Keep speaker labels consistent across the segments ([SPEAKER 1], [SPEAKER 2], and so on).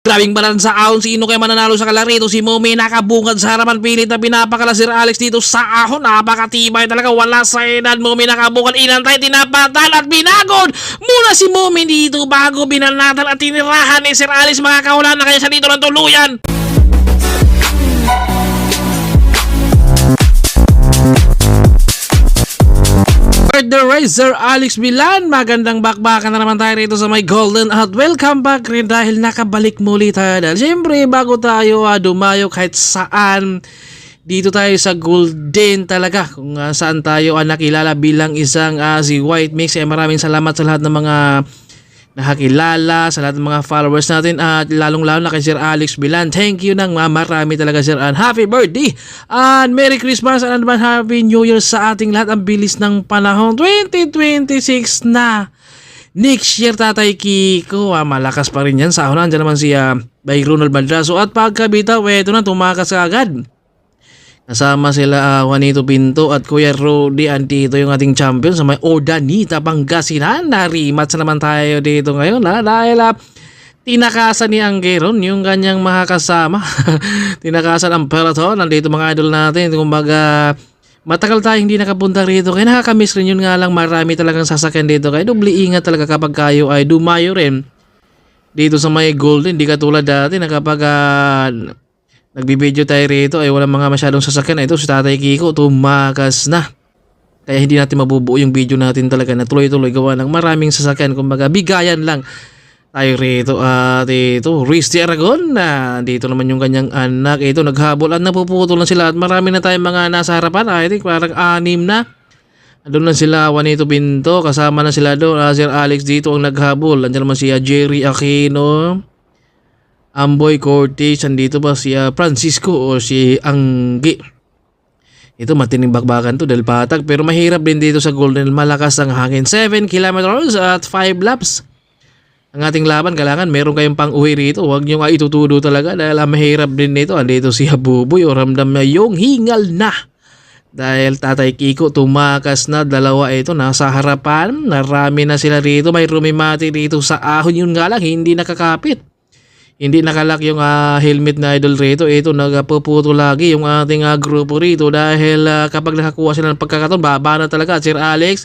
[SPEAKER 1] Grabing balansa ahon, sino kaya mananalo sa kalarito? Si Momi nakabungad sa harapan, pilit na pinapakala Sir Alex dito sa ahon. Napakatibay talaga, wala sa edad. Momi nakabungad, inantay, tinapatan at binagod muna si Momi dito bago binanatan at tinirahan ni Sir Alex. Makakawala na kaya siya dito ng tuluyan. The Razor Alex Milan, magandang bakbakan na naman tayo rito sa may Golden at welcome back rin dahil nakabalik muli tayo. Dahil syempre bago tayo dumayo kahit saan, dito tayo sa Golden talaga kung saan tayo nakilala bilang isang si White Mix. Maraming salamat sa lahat ng mga nakakilala, sa lahat ng mga followers natin at lalong-lalo na kay Sir Alex Milan. Thank you nang marami talaga, Sir, and happy birthday and Merry Christmas and Happy New Year sa ating lahat. Ang bilis ng panahon, 2026 na. Next year, Tatay Kiko, malakas pa rin yan sa ahon. Andiyan naman si by Ronald Madrazo at pagkabitaw, eto na, tumakas agad. Kasama sila Juanito Pinto at Kuya Rudy Antito, yung ating champion sa may Ordanita, Pangasinan. Narimatch naman tayo dito ngayon dahil tinakasan ni Anggeron yung kanyang makakasama. Tinakasan ang peloton. Nandito mga idol natin. Kumbaga matagal tayo hindi nakapunta rito. Kaya nakakamiss rin, yun nga lang marami talagang sasakyan dito. Kaya doble ingat talaga kapag kayo ay dumayo rin dito sa may Golden. Di katulad dati na kapag nagbibideo tayo rito ay walang mga masyadong sasakyan. Ito si Tatay Kiko tumakas na. Kaya hindi natin mabubuo yung video natin talaga na tuloy-tuloy gawa ng maraming sasakyan. Kumbaga bigayan lang tayo rito. At ito, Risty Aragon na dito naman yung kanyang anak. Ito naghabol at napuputol na sila at marami na tayong mga nasa harapan. I think parang 6 na. Doon na sila, Juanito Pinto, kasama na sila doon. Sir Alex dito ang naghabol. Andiyan naman si Jerry Aquino, Amboy Cortez, andito ba si Francisco o si Anggi. Ito matining bakbakan to dahil patag pero mahirap din dito sa Golden. Malakas ang hangin, 7 kilometers at 5 laps ang ating laban. Kailangan meron kayong pang uwi rito, huwag nyo itutudo talaga dahil mahirap din dito. Andito si Buboy o ramdam na yung hingal na dahil Tatay Kiko tumakas na. Dalawa ito nasa harapan, narami na sila rito. May rumimati rito sa ahon, yun nga lang hindi nakakapit. Hindi nakalak yung helmet na idol rito. Ito nagpuputo lagi yung ating grupo rito dahil kapag nakakuha sila ng pagkakataon, baba na talaga. Sir Alex,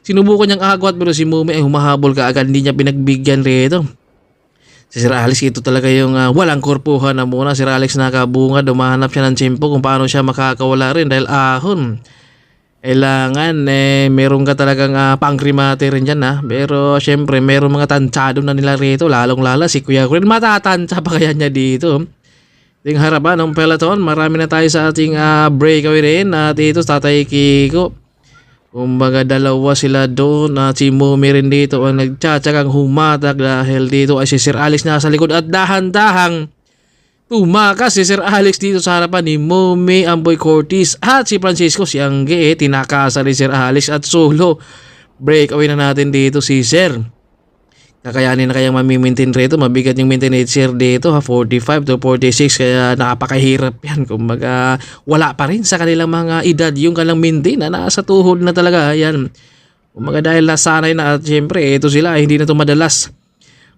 [SPEAKER 1] sinubukan niyang agwat pero si Mumi ay humahabol ka agad. Hindi niya pinagbigyan rito. Si Sir Alex, ito talaga yung walang korpuhan na muna. Sir Alex nakabunga, dumahanap siya ng tiyempo kung paano siya makakawala rin dahil ahon. Kailangan meron ka talagang pangkrimate rin dyan pero syempre meron mga tansyado na nila rito, lalong lala si Kuya Gwen. Matatansya pa kaya niya dito. Ting harapan ng peloton, marami na tayo sa ating breakaway rin. At ito Tatay Kiko, kumbaga dalawa sila doon at si Momi rin dito ang nagtsatsagang humatak dahil dito ay si Sir Alex nasa likod at dahan-dahang tumakas si Sir Alex dito sa harapan ni Momi, Amboy Cortez at si Francisco. Si Angge tinakasan ni Sir Alex at solo breakaway na natin dito si Sir. Kakayanin na kayang mamimintin rito. Mabigat yung maintenance Sir dito 45 to 46 kaya napakahirap yan. Kumbaga wala pa rin sa kanilang mga edad yung kanilang maintain na nasa tuhod na talaga yan. Kumbaga dahil nasanay na at syempre ito sila hindi na ito madalas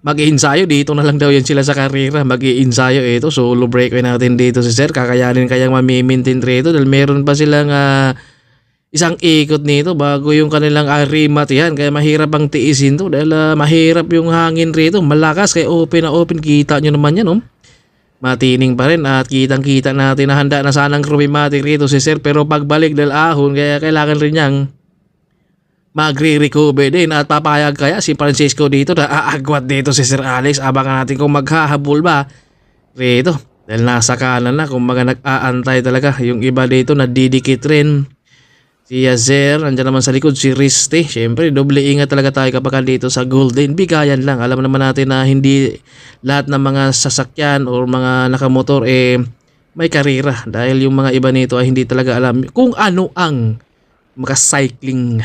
[SPEAKER 1] mag-iinsayo. Dito na lang daw yan sila sa karera, mag-iinsayo. Ito solo breakaway natin dito si Sir. Kakayanin kayang mamimintin rito dahil meron pa silang isang ikot nito bago yung kanilang arimat yan. Kaya mahirap ang tiisin to dahil mahirap yung hangin rito, malakas. Kaya open na open, kita nyo naman yan matining pa rin at kitang kita natin na handa na sanang rumimatik rito si Sir pero pagbalik dahil ahon kaya kailangan rin niyang magre-recover din. At papayag kaya si Francisco dito na aagwat dito si Sir Alex? Abangan natin kung maghahabol ba rito dahil nasa kanan na, kumbaga nag-aantay talaga. Yung iba dito nadidikit rin. Si Yazer, andyan naman sa likod si Risty. Syempre doble ingat talaga tayo kapag dito sa Golden. Bigayan lang, alam naman natin na hindi lahat ng mga sasakyan o mga nakamotor may karira dahil yung mga iba nito ay hindi talaga alam kung ano ang makacycling.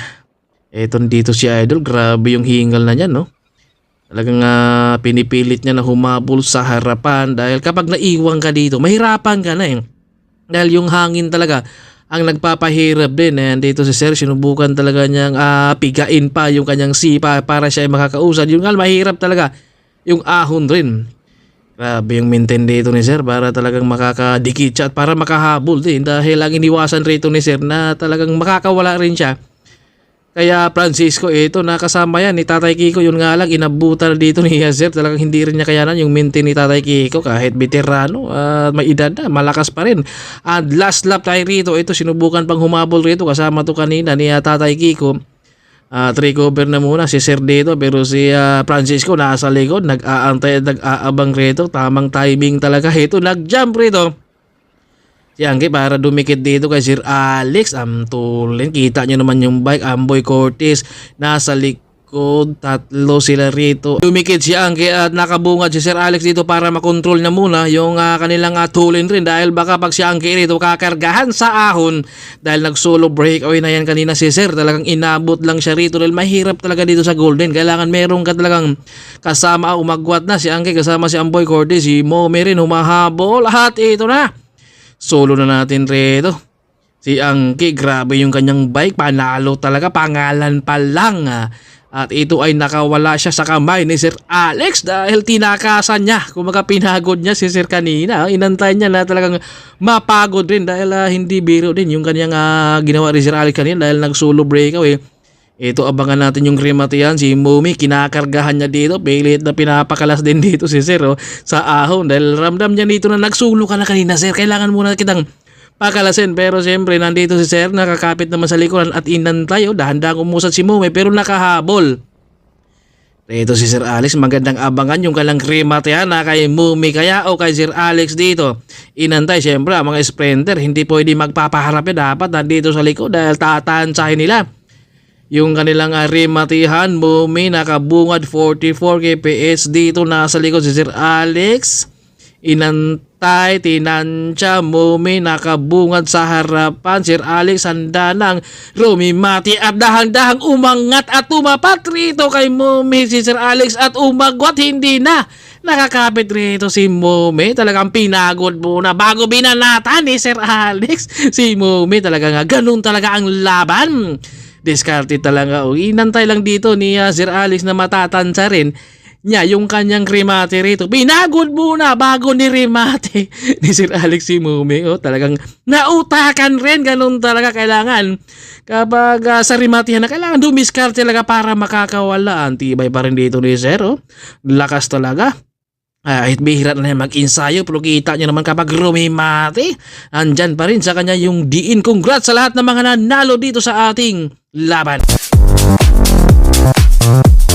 [SPEAKER 1] Eto dito si Idol, grabe yung hingal na niya Talagang pinipilit niya na humabol sa harapan dahil kapag naiwan ka dito, mahirapan ka na dahil yung hangin talaga ang nagpapahirap din. Dito si Sir, sinubukan talaga niyang pigain pa yung kanyang sipa para siya ay makakausad. Yung mahirap talaga yung ahon rin. Grabe yung maintain dito ni Sir para talagang makakadikit siya at para makahabol din dahil ang iniwasan rito ni Sir na talagang makakawala rin siya. Kaya Francisco, ito nakasama yan ni Tatay Kiko, yun nga lang inabutan dito ni Sir, talagang hindi rin niya kayanan yung maintain ni Tatay Kiko kahit veterano at may edad na, malakas pa rin. At last lap tayo rito, ito sinubukan pang humabol rito kasama to kanina ni Tatay Kiko. Recover na muna si Sir dito pero si Francisco nasa likod, nag-aantay at nag-aabang rito, tamang timing talaga ito, nag-jump rito si Angke para dumikit dito kay Sir Alex. Tulin, kita nyo naman yung bike, Amboy Cortez nasa likod, tatlo sila rito. Dumikit si Angke at nakabungad si Sir Alex dito para makontrol na muna yung kanilang tulin rin dahil baka pag si Angke rito kakargahan sa ahon dahil nag-solo breakaway na yan kanina si Sir, talagang inabot lang siya rito dahil mahirap talaga dito sa Golden. Kailangan meron ka talagang kasama, umagwat na si Angke kasama si Amboy Cortez, si Momi rin humahabol at ito na. Solo na natin rito. Si Angke, grabe yung kanyang bike, panalo talaga, pangalan pa lang. At ito ay nakawala siya sa kamay ni Sir Alex dahil tinakasan niya. Kumaga pinagod niya si Sir kanina. Inantay niya na talagang mapagod rin dahil hindi biro din yung kanyang ginawa ni Sir Alex kanina dahil nag-solo breakaway. Ito abangan natin yung rematihan. Si Mumi kinakargahan niya dito. Pilit na pinapakalas din dito si Sir sa ahon dahil ramdam niya dito na nagsulo ka na kanina Sir. Kailangan muna kitang pakalasin pero siyempre nandito si Sir nakakapit naman sa likuran at inantay dahan-dahang umusad si Mumi pero nakahabol. Ito si Sir Alex, magandang abangan yung kalang rematihan na kay Mumi kaya o kay Sir Alex dito. Inantay siyempre ang mga sprinter hindi pwede magpapaharap dapat nandito sa likod dahil tatansahin nila yung kanilang rematihan. Mumi nakabungad 44 kps dito nasa likod si Sir Alex. Inantay, tinansya, Mumi nakabungad sa harapan. Sir Alex handa ng rumimati at dahang-dahang umangat at tumapat rito kay Mumi si Sir Alex at umagwat, hindi na nakakapit rito si Mumi. Talagang pinagod muna bago binanatan ni Sir Alex si Mumi. Talaga nga ganun talaga ang laban. Diskarte talaga. Inantay lang dito ni Sir Alex na matatansa rin niya yung kanyang remate rito. Pinagod muna bago ni remate ni Sir Alex si Mumi. Talagang nautakan rin. Ganun talaga kailangan. Kapag sa rematehan na kailangan dumiskarte talaga para makakawala. Antibay pa rin dito ni Sir. Lakas talaga. Kahit bihira na mag-insayo pero kita nyo naman kapag rumimate, andyan pa rin sa kanya yung diin. Congrats sa lahat ng mga nanalo dito sa ating laban.